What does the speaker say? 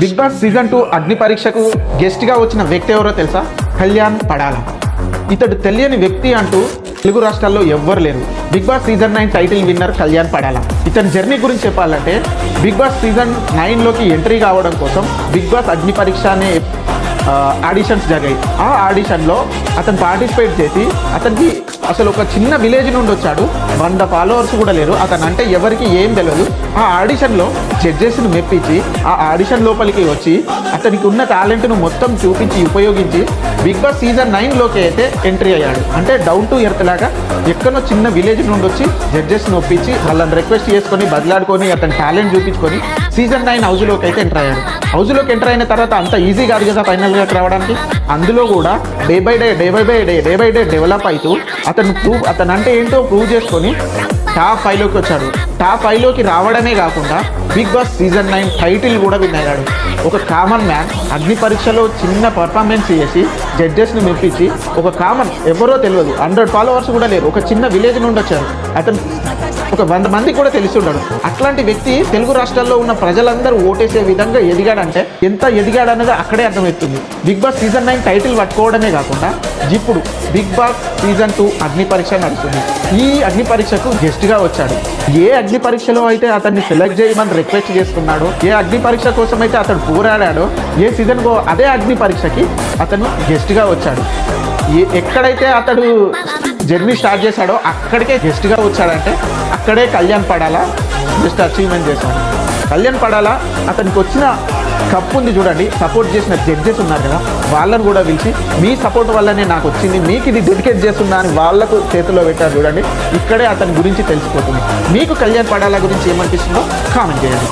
Big Boss season 2 అగ్ని పరీక్షకు గెస్ట్గా వచ్చిన వ్యక్తి ఎవరో తెలుసా? కళ్యాణ్ పడాల. ఇతడు తెలియని వ్యక్తి అంటూ తెలుగు రాష్ట్రాల్లో ఎవ్వరు లేరు. Bigg Boss season 9 title winner Kalyan Padala. ఇతని జర్నీ గురించి చెప్పాలంటే బిగ్ బాస్ సీజన్ 9లోకి ఎంట్రీ కావడం కోసం బిగ్ బాస్ అగ్ని పరీక్ష అనే ఆడిషన్స్ జరిగాయి. ఆ ఆడిషన్లో అతను పార్టిసిపేట్ చేసి అతనికి అసలు ఒక చిన్న విలేజ్ నుండి వచ్చాడు. 100 ఫాలోవర్స్ కూడా లేరు. అతను అంటే ఎవరికి ఏం తెలియదు. ఆ ఆడిషన్లో జడ్జెస్ను మెప్పించి ఆ ఆడిషన్ లోపలికి వచ్చి అతనికి ఉన్న టాలెంట్ను మొత్తం చూపించి ఉపయోగించి బిగ్ బాస్ సీజన్ 9లోకి అయితే ఎంట్రీ అయ్యాడు. అంటే డౌన్ టు ఎర్త్ లాగా ఎక్కడో చిన్న విలేజ్ నుండి వచ్చి జడ్జెస్ను ఒప్పించి వాళ్ళని రిక్వెస్ట్ చేసుకొని బదిలాడుకొని అతని టాలెంట్ చూపించుకొని సీజన్ 9 హౌస్లోకి అయితే ఎంటర్ అయ్యాడు. హౌస్లోకి ఎంటర్ అయిన తర్వాత అంత ఈజీ కాదు కదా ఫైనల్గా రావడానికి. అందులో కూడా డే బై డే డెవలప్ అవుతూ అతను అంటే ఏంటో ప్రూవ్ చేసుకొని టాప్ 5లోకి వచ్చాడు. టాప్ 5లోకి రావడమే కాకుండా బిగ్ బాస్ సీజన్ 9 టైటిల్ కూడా విన్ అయ్యాడు. ఒక కామన్ మ్యాన్ అగ్ని పరీక్షలో చిన్న పర్ఫార్మెన్స్ చేసి జడ్జెస్ని మెప్పించి ఒక కామన్ ఎవరో తెలియదు 100 ఫాలోవర్స్ కూడా లేరు. ఒక చిన్న విలేజ్ నుండి వచ్చారు. అతను ఒక 100 మంది కూడా తెలిసి ఉన్నాడు. అట్లాంటి వ్యక్తి తెలుగు రాష్ట్రాల్లో ఉన్న ప్రజలందరూ ఓటేసే విధంగా ఎదిగాడంటే ఎంత ఎదిగాడన్నది అక్కడే అర్థమవుతుంది. బిగ్ బాస్ సీజన్ 9 టైటిల్ పట్టుకోవడమే కాకుండా ఇప్పుడు బిగ్ బాస్ సీజన్ 2 అగ్ని పరీక్ష నడుస్తుంది. ఈ అగ్ని పరీక్షకు గెస్ట్గా వచ్చాడు. ఏ అగ్ని పరీక్షలో అయితే అతన్ని సెలెక్ట్ చేయమని రిక్వెస్ట్ చేసుకున్నాడో, ఏ అగ్ని పరీక్ష కోసం అయితే అతను పోరాడాడో, ఏ సీజన్కో అదే అగ్ని పరీక్షకి అతను గెస్ట్గా వచ్చాడు. ఎక్కడైతే అతడు జర్నీ స్టార్ట్ చేశాడో అక్కడికే గెస్ట్గా వచ్చాడంటే అక్కడే కళ్యాణ్ పడాల జస్ట్ అచీవ్మెంట్ చేశాడు. కళ్యాణ్ పడాల అతనికి వచ్చిన కప్ ఉంది చూడండి, సపోర్ట్ చేసిన జడ్జెస్ ఉన్నారు కదా, వాళ్ళని కూడా పిలిచి మీ సపోర్ట్ వల్లనే నాకు వచ్చింది, మీకు ఇది డెడికేట్ చేస్తున్నా అని వాళ్ళకు చేతిలో పెట్టారు చూడండి. ఇక్కడే అతని గురించి తెలిసిపోతుంది. మీకు కళ్యాణ్ పడాల గురించి ఏమనిపిస్తుందో కామెంట్ చేయండి.